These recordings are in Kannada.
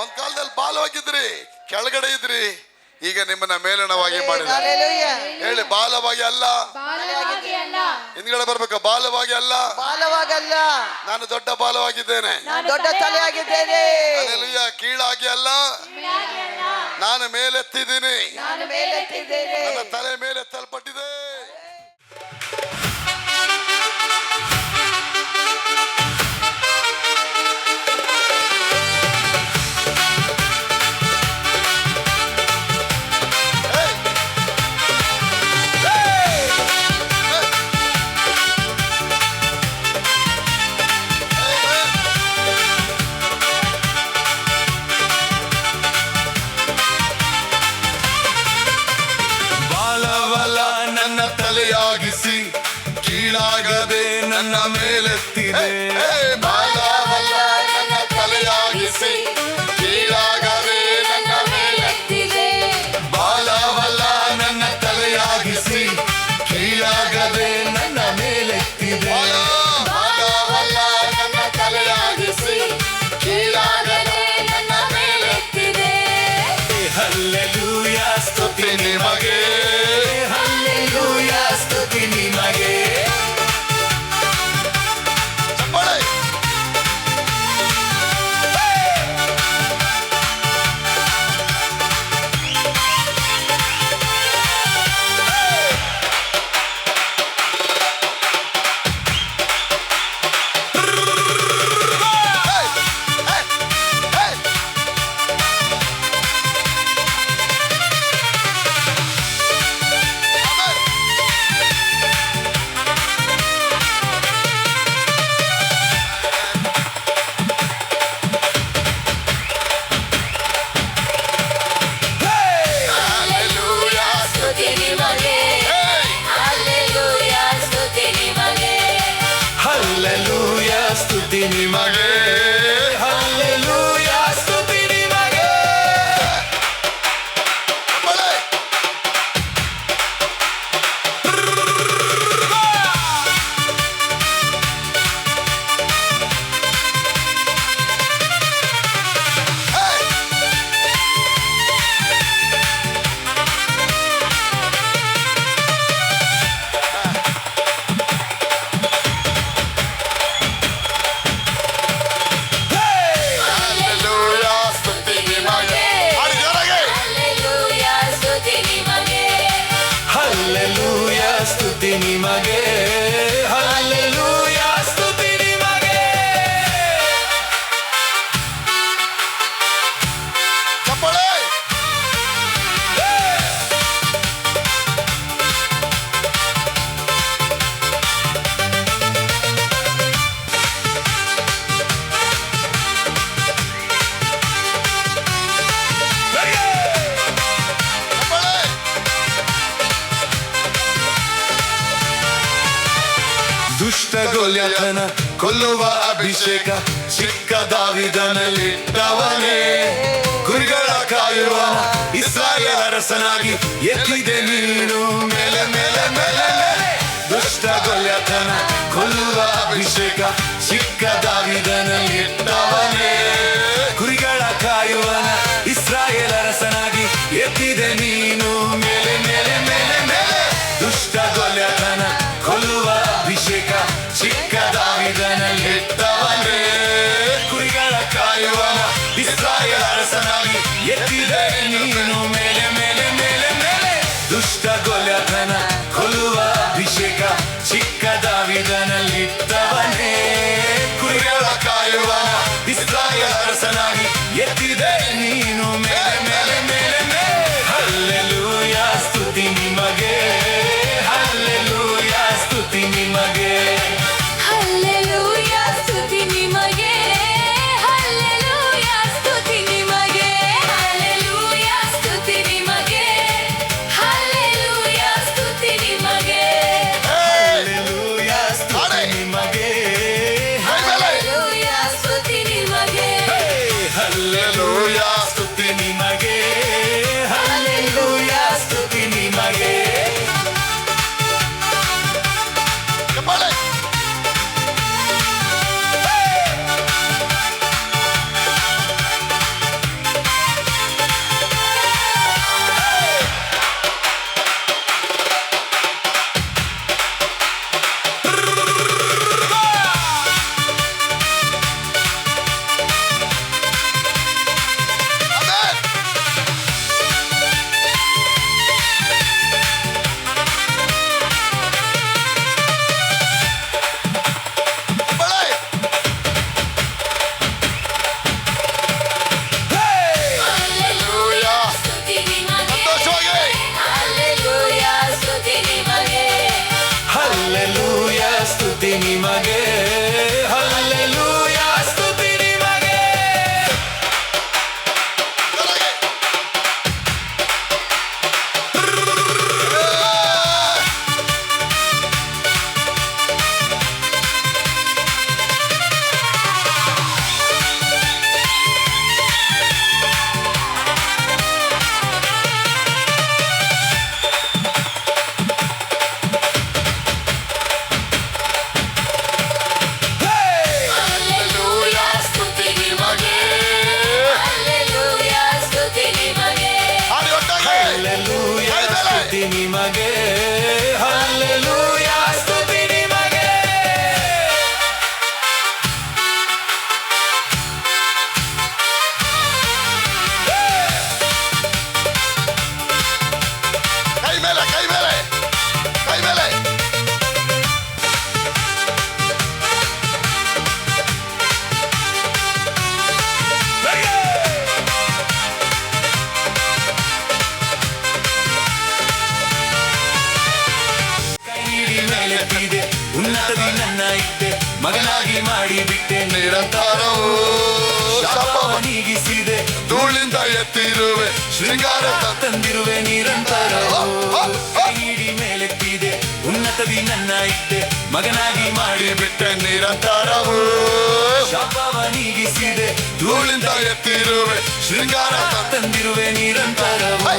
ಒಂದ್ ಕಾಲದಲ್ಲಿ ಬಾಲವಾಗಿದ್ರಿ, ಕೆಳಗಡೆ ಇದ್ರಿ, ಈಗ ನಿಮ್ಮನ್ನ ಮೇಲಣವಾಗಿ ಮಾಡಿದ್ದಾರೆ. ಹೇಳಿ, ಬಾಲವಾಗಿ ಅಲ್ಲ, ಹಿಂದ್ಗಡೆ ಬರ್ಬೇಕು. ಬಾಲವಾಗಿ ಅಲ್ಲ, ನಾನು ದೊಡ್ಡ ಬಾಲವಾಗಿದ್ದೇನೆ. ದೊಡ್ಡ ತಲೆಯಾಗಿದ್ದೇನೆ. ಹಲ್ಲೆಲೂಯಾ. ಕೀಳಾಗಿ ಅಲ್ಲ, ನಾನು ಮೇಲೆತ್ತಿದ್ದೀನಿ. ನನ್ನ ತಲೆ ಮೇಲೆತ್ತಲ್ಪಟ್ಟಿದೆ. ಕೀಳಾಗದೆ ನನ್ನ ಮೇಲೆತ್ತಿದೆ. ಬಾಲವಲ್ಲ ನನ್ನ ತಲೆಯಾಗಿಸಿ, ಕೀಳಾಗದೆ ನನ್ನ ಮೇಲೆತ್ತಿದೆ. ಬಾಲವಲ್ಲ ನನ್ನ ತಲೆಯಾಗಿಸಿ, ಕೀಳಾಗದೆ ನನ್ನ ಮೇಲೆತ್ತಿದೆ. ಬಾಲವಲ್ಲ ನನ್ನ ತಲೆಯಾಗಿಸಿ, ಕೀಳಾಗದೆ ನನ್ನ ಮೇಲೆತ್ತಿದೆ. ಹಲ್ಲೆಲೂಯಾ, ಸ್ತುತಿ ನಿಮಗೆ. ಹಲ್ಲೆಲೂಯಾ, ಸ್ತುತಿ ನಿಮಗೆ. ಸ್ತುತಿ ನಿಮಗೆ. ಹಲ್ಲೆಲೂಯಾ, ಸ್ತುತಿ ನಿಮಗೆ. ಸ್ತುತಿ ನಿಮಗೆ. ಹಲ್ಲೆಲೂಯಾ, ಸ್ತುತಿ ನಿಮಗೆ. ಚಪ್ಪಳೆ. ದುಷ್ಟ ಗೊಲ್ಯಾತನ ಕೊಲ್ಲುವ ಅಭಿಷೇಕ ಚಿಕ್ಕ ದಾವೀದನಲ್ಲಿಟ್ಟವನೇ. ಕುರಿಗಳ ಕಾಯುವನ ಇಸ್ರಾಯೇಲ್ ಅರಸನಾಗಿ ಎತ್ತಿದೆ ನೀನು ಮೇಲೆ ಮೇಲೆ ಮೇಲೆ ಮೇಲೆ. ದುಷ್ಟ ಗೊಲ್ಯಾತನ ಕೊಲ್ಲುವ ಅಭಿಷೇಕ ಚಿಕ್ಕ ದಾವೀದನಲ್ಲಿಟ್ಟವನೇ. ಕುರಿಗಳ ಕಾಯುವನ ಇಸ್ರಾಯೇಲ್ ಅರಸನಾಗಿ ಎತ್ತಿದೆ ನೀನು ಮೇಲೆ ಮೇಲೆ ಮೇಲೆ ಮೇಲೆ. ದುಷ್ಟ ಗೊಲ್ಯಾತನ ಕೊಲ್ಲುವ ಅಭಿಷೇಕ ಚಿಕ್ಕ ದಾವೀದನಲ್ಲಿಟ್ಟವನೇ. ಕುರಿಗಳ ಕಾಯುವನ ಇಸ್ರಾಯೇಲ್ ಅರಸನಾಗಿ ಎತ್ತಿದೆ ನೀನು ಮೇಲೆ ಮೇಲೆ ಮೇಲೆ ಮೇಲೆ. ದುಷ್ಟ ಗೊಲ್ಯಾತನ ಕೊಲ್ಲುವ ಅಭಿಷೇಕ ಚಿಕ್ಕ ದಾವೀದನಲ್ಲಿಟ್ಟವನೇ. ಕುರಿಗಳ ಕಾಯುವನ ಇಸ್ರಾಯೇಲ್ ಅರಸನಾಗಿ ಎತ್ತಿದೆ ನೀನು ಮೇಲೆ ಮೇಲೆ ಮೇಲೆ ಮೇಲೆ. ಹಲ್ಲೆಲೂಯಾ, ಸ್ತುತಿ ನಿಮಗೆ. ಹಲ್ಲೆಲೂಯಾ, ಸ್ತುತಿ ನಿಮಗೆ. ಹಲ್ಲೆಲೂಯಾ, ಸ್ತುತಿ ನಿಮಗೆ. ಹಲ್ಲೆಲೂಯಾ, ಸ್ತುತಿ ನಿಮಗೆ. ಹಲ್ಲೆಲೂಯಾ, ಸ್ತುತಿ ನಿಮಗೆ. ಹಲ್ಲೆಲೂಯಾ, ಸ್ತುತಿ ನಿಮಗೆ. ಹಲ್ಲೆಲೂಯಾ, ಸ್ತುತಿ ನಿಮಗೆ. ಹಲ್ಲೆಲೂಯಾ, ಸ್ತುತಿ ನಿಮಗೆ. ಹಲ್ಲೆಲೂಯಾ. ಮಗನಾಗಿ ಮಾಡಿಬಿಟ್ಟೆ ನಿರಂತರವು ಶಾಪವ ನೀಗಿಸಿದೆ ಧೂಳಿಂದ ಎತ್ತಿರುವೆ ಶೃಂಗಾರ ತಂದಿರುವೆ ನಿರಂತರವು ಕೈ ನೀಡಿ ಮೇಲೆತ್ತಿದೆ ಉನ್ನತದಿ ನನ್ನ ಇಟ್ಟೆ ಮಗನಾಗಿ ಮಾಡಿಬಿಟ್ಟೆ ನಿರಂತರವು ಶಾಪವ ನೀಗಿಸಿದೆ ಧೂಳಿಂದ ಎತ್ತಿರುವೆ ಶೃಂಗಾರ ತಂದಿರುವೆ ನಿರಂತರವು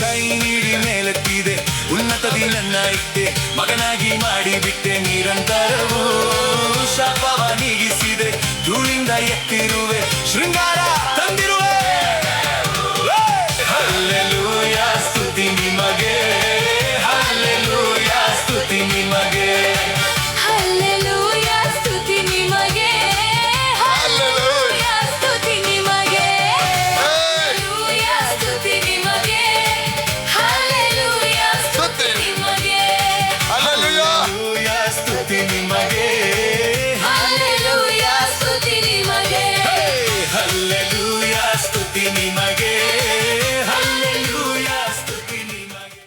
ಕೈ ನೀಡಿ ಮೇಲೆತ್ತಿದೆ ಉನ್ನತದಿ ನನ್ನ ಇಟ್ಟೆ ಮಗನಾಗಿ ಮಾಡಿಬಿಟ್ಟೆ ನಿರಂತರವು ಶಾಪವ ನೀಗಿಸಿದೆ ಧೂಳಿಂದ ಎತ್ತಿರುವೆ ಶೃಂಗಾರ ತಂದಿರುವೆ ಹಲ್ಲೆಲೂಯ ಸ್ತುತಿ ನಿಮಗೆ ಹಲ್ಲೆಲೂಯ ಸ್ತುತಿ ನಿಮಗೆ ಹಲ್ಲೆಲೂಯ ಸ್ತುತಿ ನಿಮಗೆ ಹಲ್ಲೆಲೂಯ ಸ್ತುತಿ ನಿಮಗೆ ಹಲ್ಲೆಲೂಯ ಸ್ತುತಿ ನಿಮಗೆ ಹಲ್ಲೆಲೂಯ ಸ್ತುತಿ ನಿಮಗೆ ಹಲ್ಲೆಲೂಯ ಹಲ್ಲೆಲೂಯ ಸ್ತುತಿ ನಿಮಗೆ ಹಲ್ಲೆಲೂಯ ಸ್ತುತಿ ನಿಮಗೆ ಹಲ್ಲೆಲೂಯ ಸ್ತುತಿ ನಿಮಗೆ ಹಲ್ಲೆಲೂಯ ಸ್ತುತಿ ನಿಮಗೆ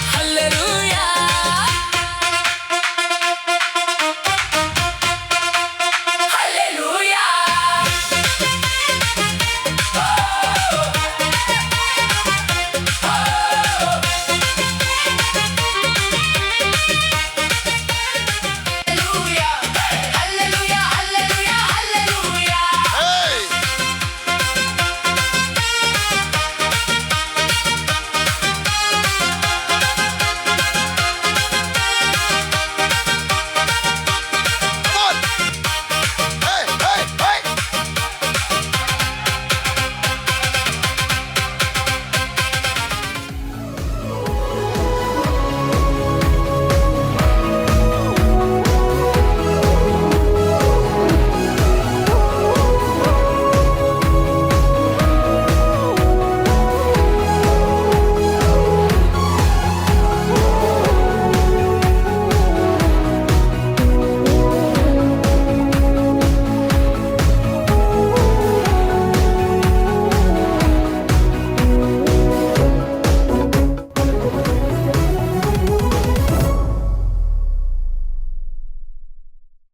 ಹಲ್ಲೆಲೂಯಾ